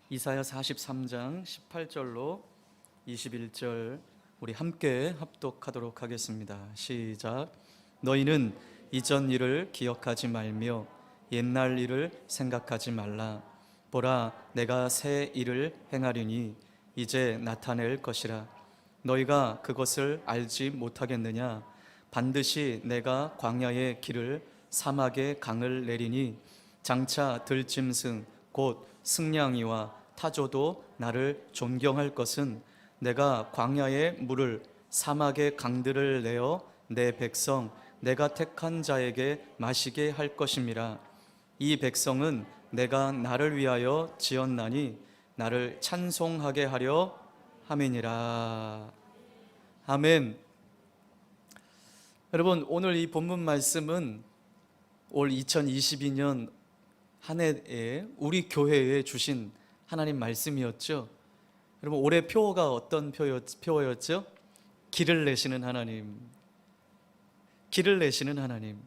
이사야 43장 18절로 21절 우리 함께 합독하도록 하겠습니다. 시작. 너희는 이전 일을 기억하지 말며 옛날 일을 생각하지 말라. 보라, 내가 새 일을 행하리니 이제 나타낼 것이라. 너희가 그것을 알지 못하겠느냐? 반드시 내가 광야의 길을 사막의 강을 내리니 장차 들짐승 곧 승냥이와 타조도 나를 존경할 것은 내가 광야의 물을 사막의 강들을 내어 내 백성 내가 택한 자에게 마시게 할 것임이라. 이 백성은 내가 나를 위하여 지었나니 나를 찬송하게 하려 함이니라. 아멘. 여러분, 오늘 이 본문 말씀은 올 2022년 한 해에 우리 교회에 주신 하나님 말씀이었죠. 여러분, 올해 표어가 어떤 표어였죠? 길을 내시는 하나님. 길을 내시는 하나님.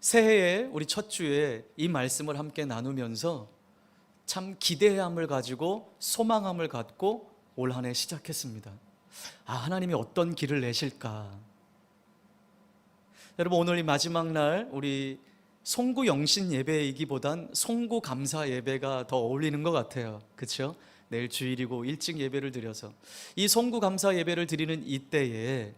새해에 우리 첫 주에 이 말씀을 함께 나누면서 참 기대함을 가지고 소망함을 갖고 올 한 해 시작했습니다. 하나님이 어떤 길을 내실까? 여러분, 오늘 이 마지막 날 우리 송구 영신 예배이기보단 송구 감사 예배가 더 어울리는 것 같아요. 그렇죠? 내일 주일이고 일찍 예배를 드려서 이 송구 감사 예배를 드리는 이때에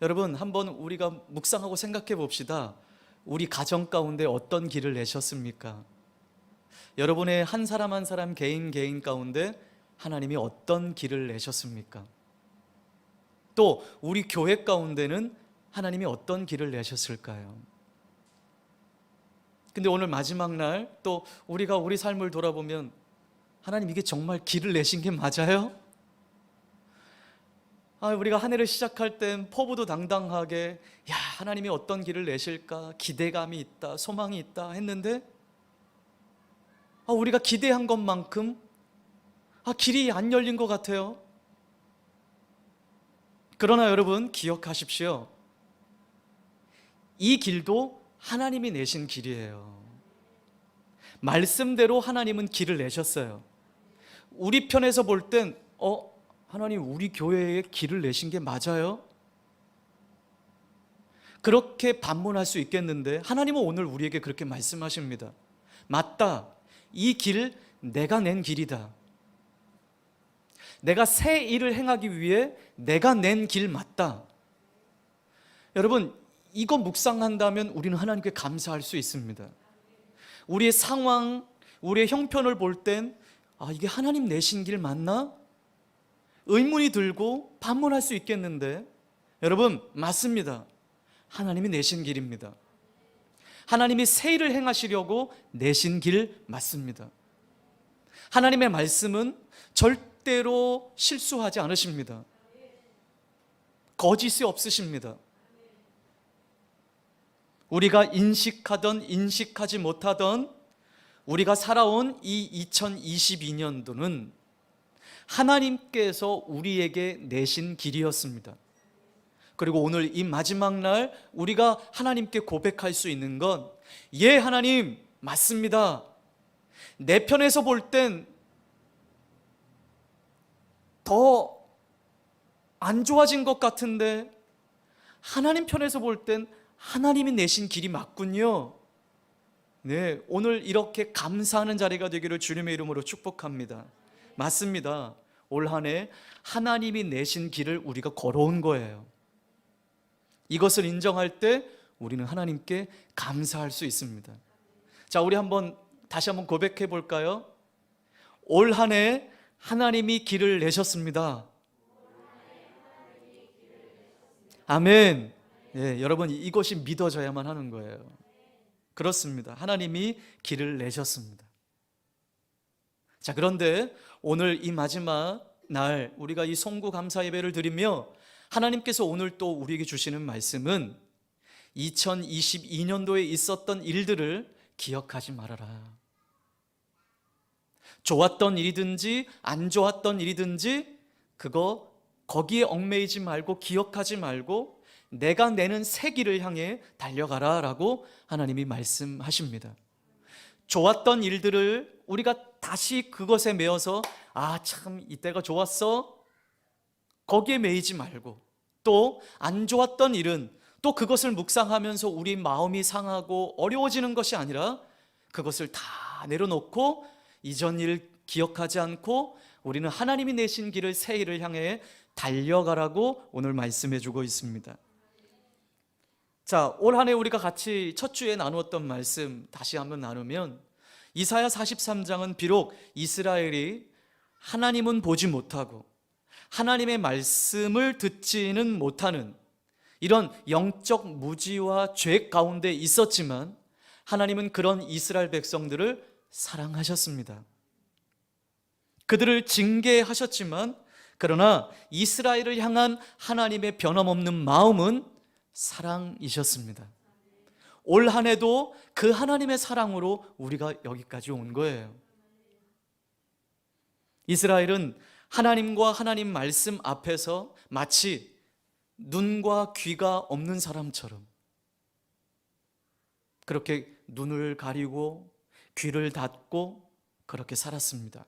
여러분, 한번 우리가 묵상하고 생각해 봅시다. 우리 가정 가운데 어떤 길을 내셨습니까? 여러분의 한 사람 한 사람 개인 가운데 하나님이 어떤 길을 내셨습니까? 또 우리 교회 가운데는 하나님이 어떤 길을 내셨을까요? 근데 오늘 마지막 날 또 우리가 우리 삶을 돌아보면 하나님, 이게 정말 길을 내신 게 맞아요? 우리가 한 해를 시작할 땐 포부도 당당하게 하나님이 어떤 길을 내실까 기대감이 있다, 소망이 있다 했는데 우리가 기대한 것만큼 길이 안 열린 것 같아요. 그러나 여러분, 기억하십시오. 이 길도 하나님이 내신 길이에요. 말씀대로 하나님은 길을 내셨어요. 우리 편에서 볼 땐 하나님, 우리 교회에 길을 내신 게 맞아요? 그렇게 반문할 수 있겠는데 하나님은 오늘 우리에게 그렇게 말씀하십니다. 맞다. 이 길 내가 낸 길이다. 내가 새 일을 행하기 위해 내가 낸 길 맞다. 여러분, 이거 묵상한다면 우리는 하나님께 감사할 수 있습니다. 우리의 상황, 우리의 형편을 볼 땐 이게 하나님 내신 길 맞나? 의문이 들고 반문할 수 있겠는데 여러분, 맞습니다. 하나님이 내신 길입니다. 하나님이 새 일을 행하시려고 내신 길 맞습니다. 하나님의 말씀은 절대로 실수하지 않으십니다. 거짓이 없으십니다. 우리가 인식하던 인식하지 못하던 우리가 살아온 이 2022년도는 하나님께서 우리에게 내신 길이었습니다. 그리고 오늘 이 마지막 날 우리가 하나님께 고백할 수 있는 건 하나님, 맞습니다. 내 편에서 볼 땐 더 안 좋아진 것 같은데 하나님 편에서 볼 땐 하나님이 내신 길이 맞군요. 네, 오늘 이렇게 감사하는 자리가 되기를 주님의 이름으로 축복합니다. 맞습니다. 올 한 해 하나님이 내신 길을 우리가 걸어온 거예요. 이것을 인정할 때 우리는 하나님께 감사할 수 있습니다. 자, 우리 다시 한번 고백해 볼까요? 올 한 해 하나님이 길을 내셨습니다. 아멘. 여러분, 이것이 믿어져야만 하는 거예요. 그렇습니다. 하나님이 길을 내셨습니다. 자, 그런데 오늘 이 마지막 날 우리가 이 송구 감사 예배를 드리며 하나님께서 오늘 또 우리에게 주시는 말씀은 2022년도에 있었던 일들을 기억하지 말아라. 좋았던 일이든지 안 좋았던 일이든지 거기에 얽매이지 말고 기억하지 말고 내가 내는 새 길을 향해 달려가라 라고 하나님이 말씀하십니다. 좋았던 일들을 우리가 다시 그것에 매여서 참 이때가 좋았어, 거기에 매이지 말고, 또 안 좋았던 일은 또 그것을 묵상하면서 우리 마음이 상하고 어려워지는 것이 아니라 그것을 다 내려놓고 이전 일 기억하지 않고 우리는 하나님이 내신 길을, 새 일을 향해 달려가라고 오늘 말씀해 주고 있습니다. 자, 올 한 해 우리가 같이 첫 주에 나누었던 말씀 다시 한번 나누면, 이사야 43장은 비록 이스라엘이 하나님은 보지 못하고 하나님의 말씀을 듣지는 못하는 이런 영적 무지와 죄 가운데 있었지만, 하나님은 그런 이스라엘 백성들을 사랑하셨습니다. 그들을 징계하셨지만, 그러나 이스라엘을 향한 하나님의 변함없는 마음은 사랑이셨습니다. 올 한 해도 그 하나님의 사랑으로 우리가 여기까지 온 거예요. 이스라엘은 하나님과 하나님 말씀 앞에서 마치 눈과 귀가 없는 사람처럼 그렇게 눈을 가리고 귀를 닫고 그렇게 살았습니다.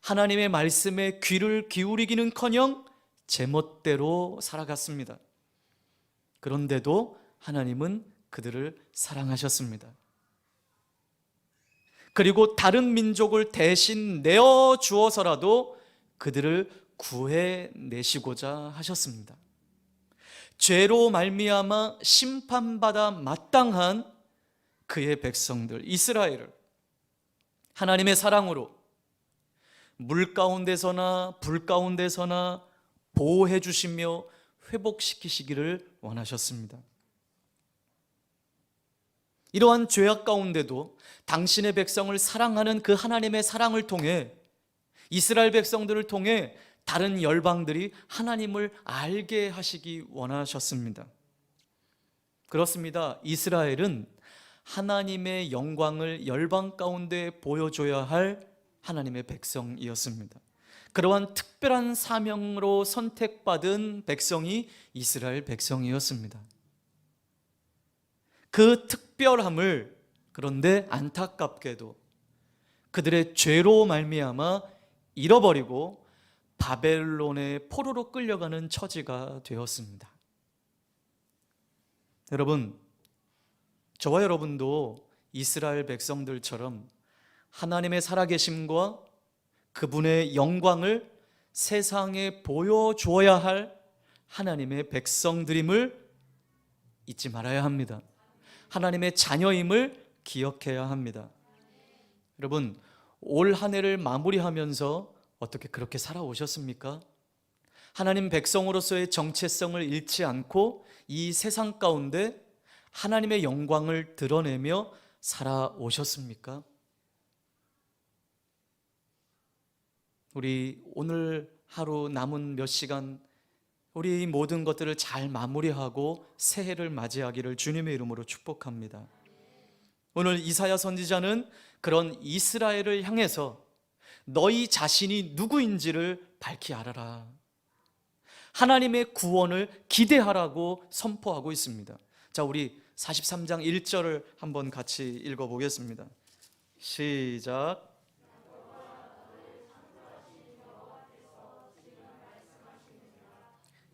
하나님의 말씀에 귀를 기울이기는커녕 제멋대로 살아갔습니다. 그런데도 하나님은 그들을 사랑하셨습니다. 그리고 다른 민족을 대신 내어 주어서라도 그들을 구해내시고자 하셨습니다. 죄로 말미암아 심판받아 마땅한 그의 백성들 이스라엘을 하나님의 사랑으로 물 가운데서나 불 가운데서나 보호해 주시며 회복시키시기를 원하셨습니다. 이러한 죄악 가운데도 당신의 백성을 사랑하는 그 하나님의 사랑을 통해, 이스라엘 백성들을 통해 다른 열방들이 하나님을 알게 하시기 원하셨습니다. 그렇습니다. 이스라엘은 하나님의 영광을 열방 가운데 보여줘야 할 하나님의 백성이었습니다. 그러한 특별한 사명으로 선택받은 백성이 이스라엘 백성이었습니다. 그 특별함을, 그런데 안타깝게도 그들의 죄로 말미암아 잃어버리고 바벨론의 포로로 끌려가는 처지가 되었습니다. 여러분, 저와 여러분도 이스라엘 백성들처럼 하나님의 살아계심과 그분의 영광을 세상에 보여주어야 할 하나님의 백성들임을 잊지 말아야 합니다. 하나님의 자녀임을 기억해야 합니다. 여러분, 올 한 해를 마무리하면서 어떻게 그렇게 살아오셨습니까? 하나님 백성으로서의 정체성을 잃지 않고 이 세상 가운데 하나님의 영광을 드러내며 살아오셨습니까? 우리 오늘 하루 남은 몇 시간, 우리 모든 것들을 잘 마무리하고 새해를 맞이하기를 주님의 이름으로 축복합니다. 오늘 이사야 선지자는 그런 이스라엘을 향해서 너희 자신이 누구인지를 밝히 알아라, 하나님의 구원을 기대하라고 선포하고 있습니다. 자, 우리 43장 1절을 한번 같이 읽어보겠습니다. 시작.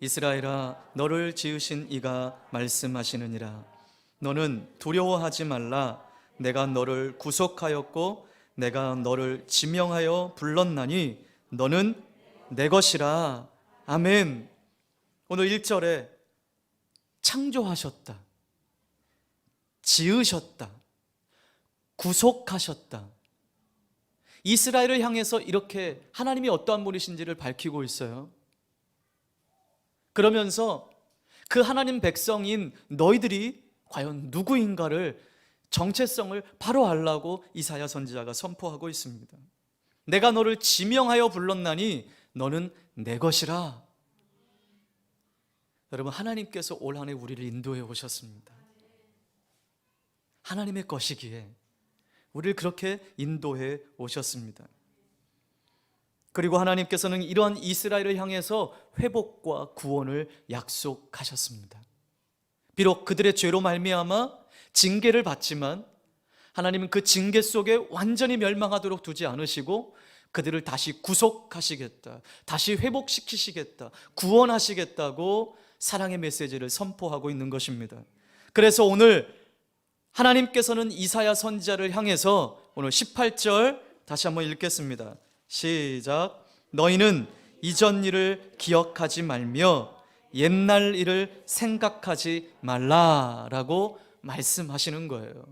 이스라엘아, 너를 지으신 이가 말씀하시느니라. 너는 두려워하지 말라. 내가 너를 구속하였고 내가 너를 지명하여 불렀나니 너는 내 것이라. 아멘. 오늘 1절에 창조하셨다, 지으셨다, 구속하셨다, 이스라엘을 향해서 이렇게 하나님이 어떠한 분이신지를 밝히고 있어요. 그러면서 그 하나님 백성인 너희들이 과연 누구인가를, 정체성을 바로 알라고 이사야 선지자가 선포하고 있습니다. 내가 너를 지명하여 불렀나니 너는 내 것이라. 여러분, 하나님께서 올 한 해 우리를 인도해 오셨습니다. 하나님의 것이기에 우리를 그렇게 인도해 오셨습니다. 그리고 하나님께서는 이러한 이스라엘을 향해서 회복과 구원을 약속하셨습니다. 비록 그들의 죄로 말미암아 징계를 받지만 하나님은 그 징계 속에 완전히 멸망하도록 두지 않으시고 그들을 다시 구속하시겠다, 다시 회복시키시겠다, 구원하시겠다고 사랑의 메시지를 선포하고 있는 것입니다. 그래서 오늘 하나님께서는 이사야 선지자를 향해서 오늘 18절 다시 한번 읽겠습니다. 시작. 너희는 이전 일을 기억하지 말며 옛날 일을 생각하지 말라라고 말씀하시는 거예요.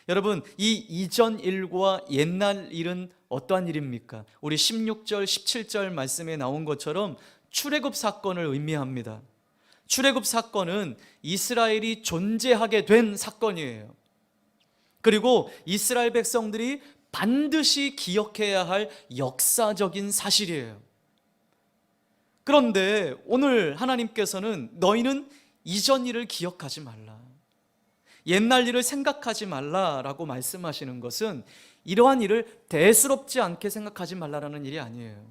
여러분, 이 이전 일과 옛날 일은 어떠한 일입니까? 우리 16절, 17절 말씀에 나온 것처럼 출애굽 사건을 의미합니다. 출애굽 사건은 이스라엘이 존재하게 된 사건이에요. 그리고 이스라엘 백성들이 반드시 기억해야 할 역사적인 사실이에요. 그런데 오늘 하나님께서는 너희는 이전 일을 기억하지 말라, 옛날 일을 생각하지 말라라고 말씀하시는 것은 이러한 일을 대수롭지 않게 생각하지 말라라는 일이 아니에요.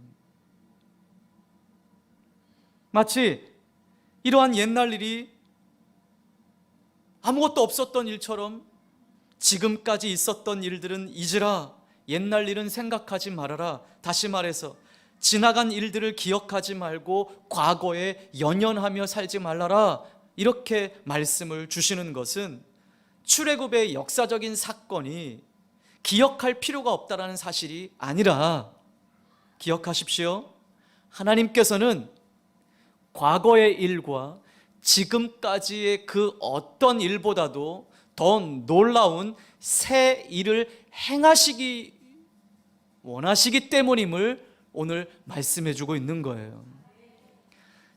마치 이러한 옛날 일이 아무것도 없었던 일처럼 지금까지 있었던 일들은 잊으라, 옛날 일은 생각하지 말아라. 다시 말해서 지나간 일들을 기억하지 말고 과거에 연연하며 살지 말라라, 이렇게 말씀을 주시는 것은 출애굽의 역사적인 사건이 기억할 필요가 없다라는 사실이 아니라, 기억하십시오, 하나님께서는 과거의 일과 지금까지의 그 어떤 일보다도 더 놀라운 새 일을 행하시기 원하시기 때문임을 오늘 말씀해 주고 있는 거예요.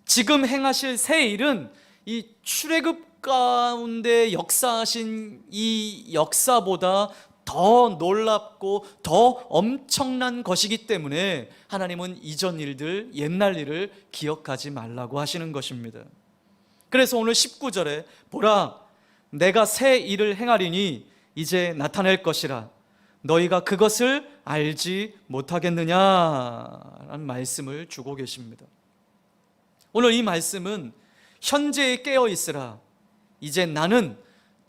지금 행하실 새 일은 이 출애굽 가운데 역사하신 이 역사보다 더 놀랍고 더 엄청난 것이기 때문에 하나님은 이전 일들, 옛날 일을 기억하지 말라고 하시는 것입니다. 그래서 오늘 19절에 보라, 내가 새 일을 행하리니 이제 나타낼 것이라, 너희가 그것을 알지 못하겠느냐라는 말씀을 주고 계십니다. 오늘 이 말씀은 현재에 깨어 있으라, 이제 나는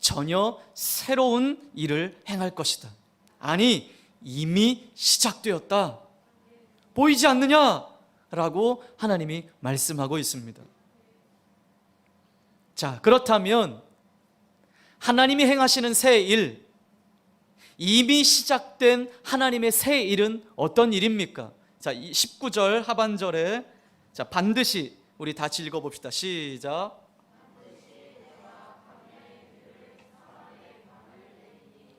전혀 새로운 일을 행할 것이다, 아니 이미 시작되었다, 보이지 않느냐라고 하나님이 말씀하고 있습니다. 자, 그렇다면 하나님이 행하시는 새 일, 이미 시작된 하나님의 새 일은 어떤 일입니까? 자, 19절 하반절에 자, 반드시 우리 같이 읽어봅시다. 시작.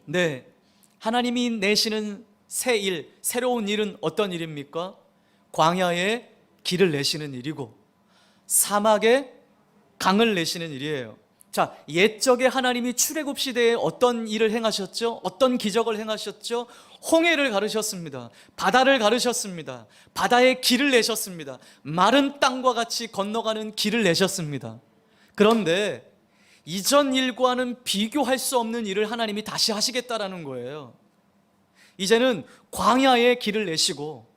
네, 하나님이 내시는 새 일, 새로운 일은 어떤 일입니까? 광야에 길을 내시는 일이고 사막에 강을 내시는 일이에요. 자, 옛적에 하나님이 출애굽 시대에 어떤 일을 행하셨죠? 어떤 기적을 행하셨죠? 홍해를 가르셨습니다. 바다를 가르셨습니다. 바다에 길을 내셨습니다. 마른 땅과 같이 건너가는 길을 내셨습니다. 그런데 이전 일과는 비교할 수 없는 일을 하나님이 다시 하시겠다라는 거예요. 이제는 광야에 길을 내시고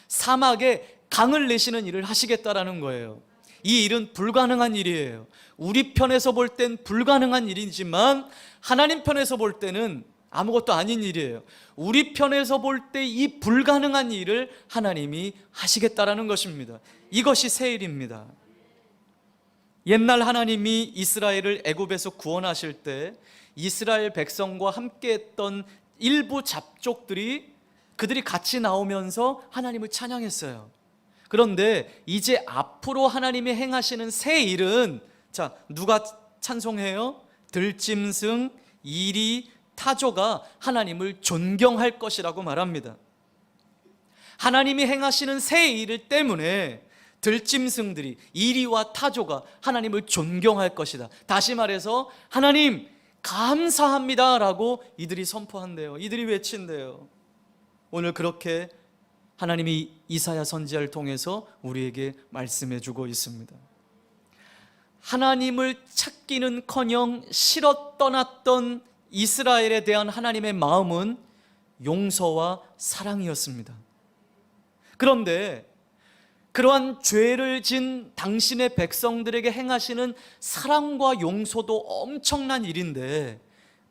사막에 강을 내시는 일을 하시겠다라는 거예요. 이 일은 불가능한 일이에요. 우리 편에서 볼 땐 불가능한 일이지만 하나님 편에서 볼 때는 아무것도 아닌 일이에요. 우리 편에서 볼 때 이 불가능한 일을 하나님이 하시겠다라는 것입니다. 이것이 새 일입니다. 옛날 하나님이 이스라엘을 애굽에서 구원하실 때 이스라엘 백성과 함께 했던 일부 잡족들이 그들이 같이 나오면서 하나님을 찬양했어요. 그런데 이제 앞으로 하나님이 행하시는 새 일은, 자, 누가 찬송해요? 들짐승, 이리, 타조가 하나님을 존경할 것이라고 말합니다. 하나님이 행하시는 새 일 때문에 들짐승들이, 이리와 타조가 하나님을 존경할 것이다. 다시 말해서 하나님 감사합니다 라고 이들이 선포한대요. 이들이 외친대요. 오늘 그렇게 하나님이 이사야 선지자를 통해서 우리에게 말씀해 주고 있습니다. 하나님을 찾기는커녕 싫어 떠났던 이스라엘에 대한 하나님의 마음은 용서와 사랑이었습니다. 그런데 그러한 죄를 진 당신의 백성들에게 행하시는 사랑과 용서도 엄청난 일인데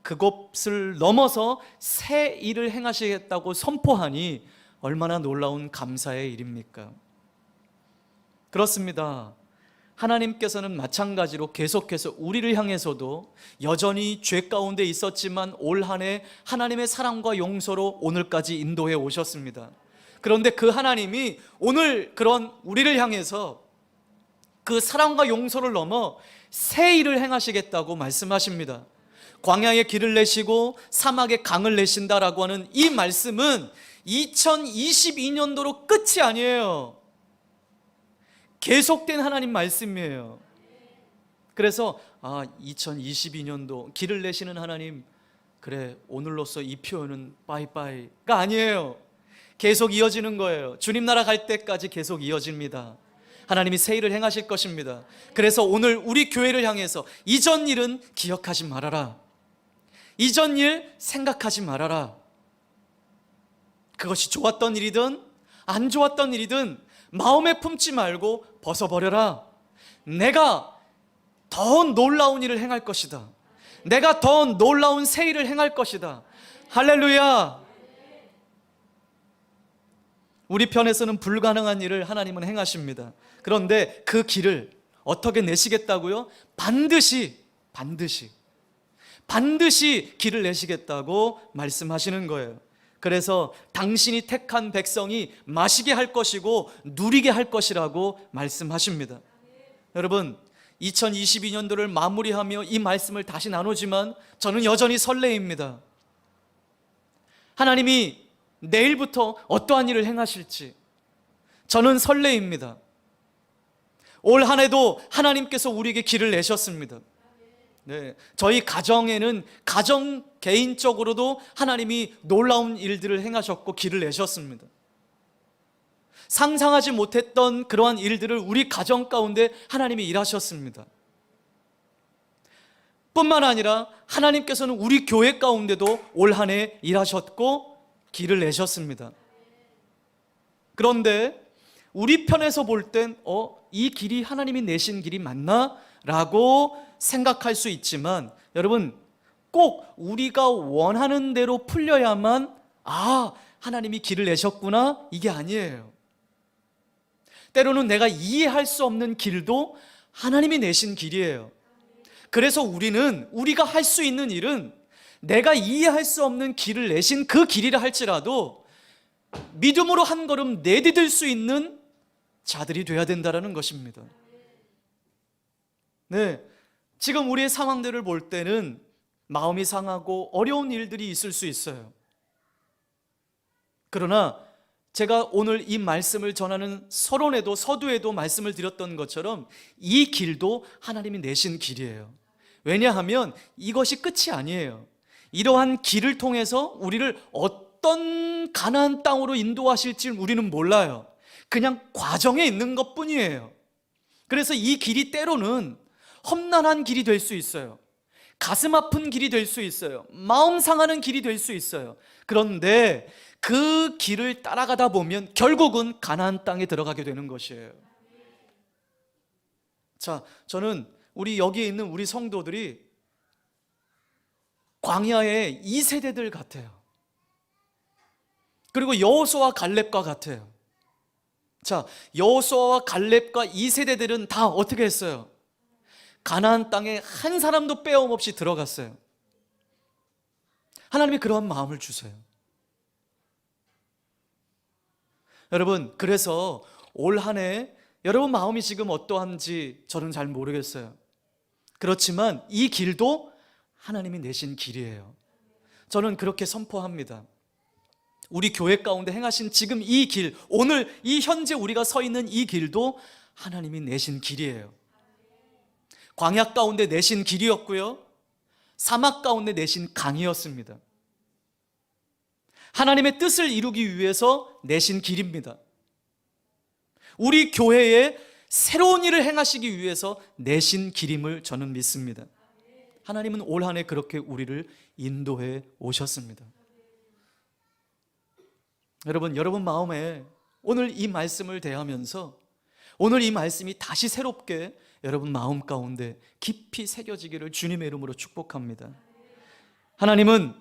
그것을 넘어서 새 일을 행하시겠다고 선포하니 얼마나 놀라운 감사의 일입니까? 그렇습니다. 하나님께서는 마찬가지로 계속해서 우리를 향해서도 여전히 죄 가운데 있었지만 올 한 해 하나님의 사랑과 용서로 오늘까지 인도해 오셨습니다. 그런데 그 하나님이 오늘 그런 우리를 향해서 그 사랑과 용서를 넘어 새 일을 행하시겠다고 말씀하십니다. 광야에 길을 내시고 사막에 강을 내신다라고 하는 이 말씀은 2022년도로 끝이 아니에요. 계속된 하나님 말씀이에요. 그래서 2022년도 길을 내시는 하나님, 그래 오늘로써 이 표현은 빠이빠이가 아니에요. 계속 이어지는 거예요. 주님 나라 갈 때까지 계속 이어집니다. 하나님이 새 일을 행하실 것입니다. 그래서 오늘 우리 교회를 향해서 이전 일은 기억하지 말아라. 이전 일 생각하지 말아라. 그것이 좋았던 일이든 안 좋았던 일이든 마음에 품지 말고 벗어버려라. 내가 더 놀라운 일을 행할 것이다. 내가 더 놀라운 새 일을 행할 것이다. 할렐루야. 우리 편에서는 불가능한 일을 하나님은 행하십니다. 그런데 그 길을 어떻게 내시겠다고요? 반드시 길을 내시겠다고 말씀하시는 거예요. 그래서 당신이 택한 백성이 마시게 할 것이고 누리게 할 것이라고 말씀하십니다. 여러분, 2022년도를 마무리하며 이 말씀을 다시 나누지만 저는 여전히 설레입니다. 하나님이 내일부터 어떠한 일을 행하실지 저는 설레입니다. 올 한 해도 하나님께서 우리에게 길을 내셨습니다. 네, 저희 가정에는 가정 개인적으로도 하나님이 놀라운 일들을 행하셨고 길을 내셨습니다. 상상하지 못했던 그러한 일들을 우리 가정 가운데 하나님이 일하셨습니다. 뿐만 아니라 하나님께서는 우리 교회 가운데도 올 한 해 일하셨고 길을 내셨습니다. 그런데 우리 편에서 볼 땐 이 길이 하나님이 내신 길이 맞나? 라고 생각할 수 있지만 여러분, 꼭 우리가 원하는 대로 풀려야만 하나님이 길을 내셨구나, 이게 아니에요. 때로는 내가 이해할 수 없는 길도 하나님이 내신 길이에요. 그래서 우리가 할 수 있는 일은 내가 이해할 수 없는 길을 내신 그 길이라 할지라도 믿음으로 한 걸음 내디딜 수 있는 자들이 되어야 된다는 것입니다. 네, 지금 우리의 상황들을 볼 때는 마음이 상하고 어려운 일들이 있을 수 있어요. 그러나 제가 오늘 이 말씀을 전하는 서론에도 서두에도 말씀을 드렸던 것처럼 이 길도 하나님이 내신 길이에요. 왜냐하면 이것이 끝이 아니에요. 이러한 길을 통해서 우리를 어떤 가나안 땅으로 인도하실지 우리는 몰라요. 그냥 과정에 있는 것뿐이에요. 그래서 이 길이 때로는 험난한 길이 될 수 있어요. 가슴 아픈 길이 될 수 있어요. 마음 상하는 길이 될 수 있어요. 그런데 그 길을 따라가다 보면 결국은 가나안 땅에 들어가게 되는 것이에요. 자, 저는 우리 여기에 있는 우리 성도들이 광야의 2세대들 같아요. 그리고 여호수아와 갈렙과 같아요. 자, 여호수아와 갈렙과 2세대들은 다 어떻게 했어요? 가나안 땅에 한 사람도 빼옴없이 들어갔어요. 하나님이 그러한 마음을 주세요. 여러분, 그래서 올 한 해 여러분 마음이 지금 어떠한지 저는 잘 모르겠어요. 그렇지만 이 길도 하나님이 내신 길이에요. 저는 그렇게 선포합니다. 우리 교회 가운데 행하신 지금 이 길, 오늘 이 현재 우리가 서 있는 이 길도 하나님이 내신 길이에요. 광야 가운데 내신 길이었고요, 사막 가운데 내신 강이었습니다. 하나님의 뜻을 이루기 위해서 내신 길입니다. 우리 교회에 새로운 일을 행하시기 위해서 내신 길임을 저는 믿습니다. 하나님은 올 한 해 그렇게 우리를 인도해 오셨습니다. 여러분 마음에 오늘 이 말씀을 대하면서 오늘 이 말씀이 다시 새롭게 여러분 마음 가운데 깊이 새겨지기를 주님의 이름으로 축복합니다. 하나님은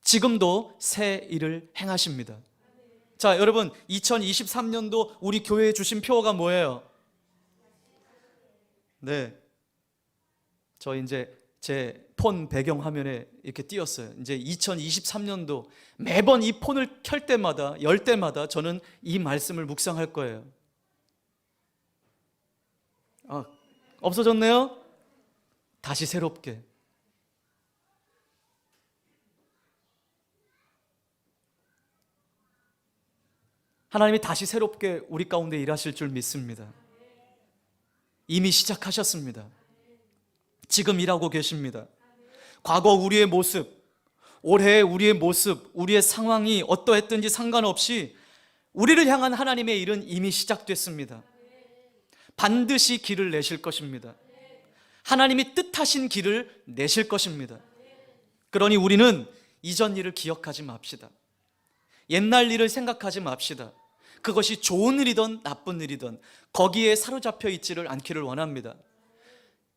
지금도 새 일을 행하십니다. 자, 여러분, 2023년도 우리 교회에 주신 표어가 뭐예요? 네, 저 이제 제 폰 배경 화면에 이렇게 띄었어요. 이제 2023년도 매번 이 폰을 켤 때마다, 열 때마다 저는 이 말씀을 묵상할 거예요. 아, 없어졌네요? 다시 새롭게. 하나님이 다시 새롭게 우리 가운데 일하실 줄 믿습니다. 이미 시작하셨습니다. 지금 일하고 계십니다. 과거 우리의 모습, 올해 우리의 모습, 우리의 상황이 어떠했든지 상관없이 우리를 향한 하나님의 일은 이미 시작됐습니다. 반드시 길을 내실 것입니다. 하나님이 뜻하신 길을 내실 것입니다. 그러니 우리는 이전 일을 기억하지 맙시다. 옛날 일을 생각하지 맙시다. 그것이 좋은 일이든 나쁜 일이든 거기에 사로잡혀 있지를 않기를 원합니다.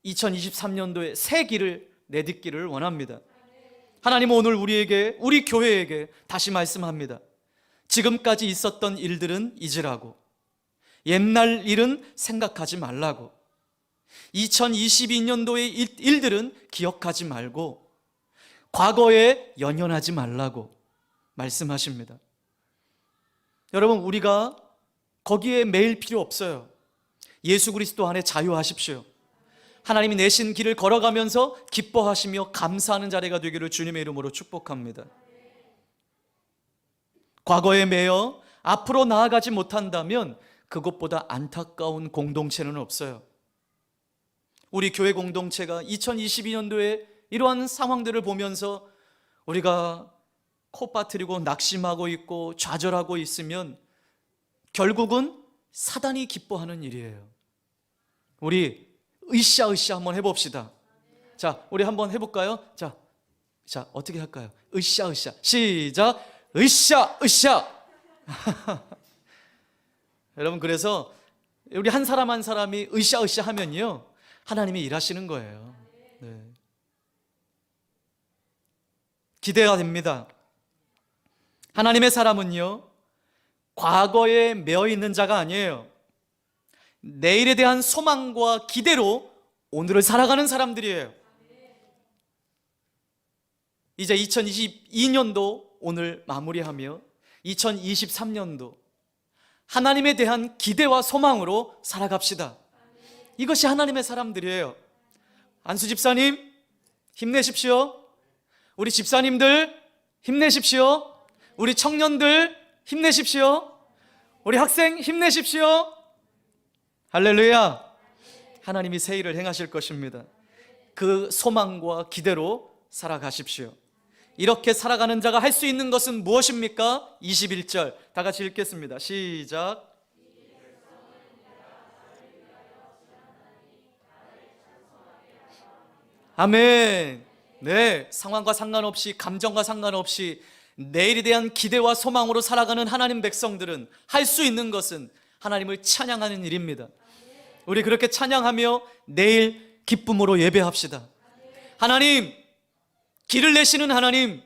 2023년도에 새 길을 내딛기를 원합니다. 하나님은 오늘 우리에게, 우리 교회에게 다시 말씀합니다. 지금까지 있었던 일들은 잊으라고, 옛날 일은 생각하지 말라고, 2022년도의 일들은 기억하지 말고 과거에 연연하지 말라고 말씀하십니다. 여러분, 우리가 거기에 매일 필요 없어요. 예수 그리스도 안에 자유하십시오. 하나님이 내신 길을 걸어가면서 기뻐하시며 감사하는 자리가 되기를 주님의 이름으로 축복합니다. 과거에 매여 앞으로 나아가지 못한다면 그것보다 안타까운 공동체는 없어요. 우리 교회 공동체가 2022년도에 이러한 상황들을 보면서 우리가 코 빠뜨리고 낙심하고 있고 좌절하고 있으면 결국은 사단이 기뻐하는 일이에요. 우리 으쌰으쌰 한번 해봅시다. 자, 우리 한번 해볼까요? 자, 어떻게 할까요? 으쌰으쌰. 시작. 으쌰으쌰. 여러분, 그래서 우리 한 사람 한 사람이 으쌰으쌰 하면요, 하나님이 일하시는 거예요. 네. 기대가 됩니다. 하나님의 사람은요, 과거에 매여 있는 자가 아니에요. 내일에 대한 소망과 기대로 오늘을 살아가는 사람들이에요. 이제 2022년도 오늘 마무리하며 2023년도 하나님에 대한 기대와 소망으로 살아갑시다. 이것이 하나님의 사람들이에요. 안수 집사님, 힘내십시오. 우리 집사님들 힘내십시오. 우리 청년들 힘내십시오. 우리 학생 힘내십시오. 할렐루야. 하나님이 새 일을 행하실 것입니다. 그 소망과 기대로 살아가십시오. 이렇게 살아가는 자가 할 수 있는 것은 무엇입니까? 21절 다 같이 읽겠습니다. 시작. 아멘. 네, 상황과 상관없이, 감정과 상관없이 내일에 대한 기대와 소망으로 살아가는 하나님 백성들은 할 수 있는 것은 하나님을 찬양하는 일입니다. 우리 그렇게 찬양하며 내일 기쁨으로 예배합시다. 하나님, 길을 내시는 하나님,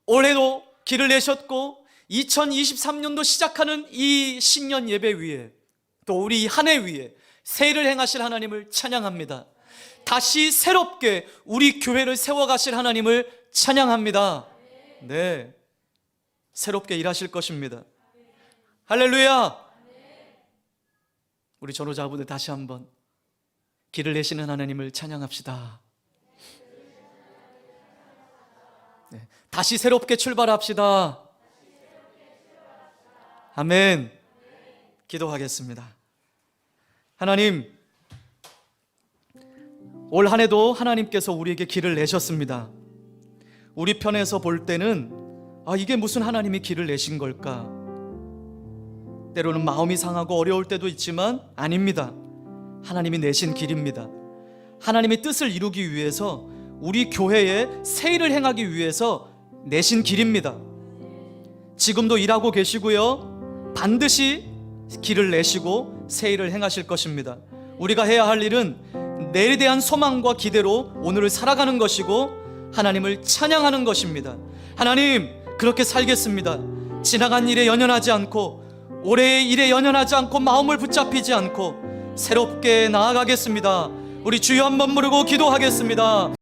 올해도 길을 내셨고 2023년도 시작하는 이 신년 예배 위에, 또 우리 한 해 위에 새 일을 행하실 하나님을 찬양합니다. 다시 새롭게 우리 교회를 세워가실 하나님을 찬양합니다. 네, 새롭게 일하실 것입니다. 할렐루야. 우리 전도자분들 다시 한번 길을 내시는 하나님을 찬양합시다. 네, 다시 새롭게 출발합시다. 아멘. 기도하겠습니다. 하나님, 올 한 해도 하나님께서 우리에게 길을 내셨습니다. 우리 편에서 볼 때는 이게 무슨 하나님이 길을 내신 걸까? 때로는 마음이 상하고 어려울 때도 있지만 아닙니다. 하나님이 내신 길입니다. 하나님의 뜻을 이루기 위해서, 우리 교회에 새 일을 행하기 위해서 내신 길입니다. 지금도 일하고 계시고요, 반드시 길을 내시고 새 일을 행하실 것입니다. 우리가 해야 할 일은 내일에 대한 소망과 기대로 오늘을 살아가는 것이고, 하나님을 찬양하는 것입니다. 하나님, 그렇게 살겠습니다. 지나간 일에 연연하지 않고, 올해의 일에 연연하지 않고, 마음을 붙잡히지 않고 새롭게 나아가겠습니다. 우리 주여 한번 부르고 기도하겠습니다.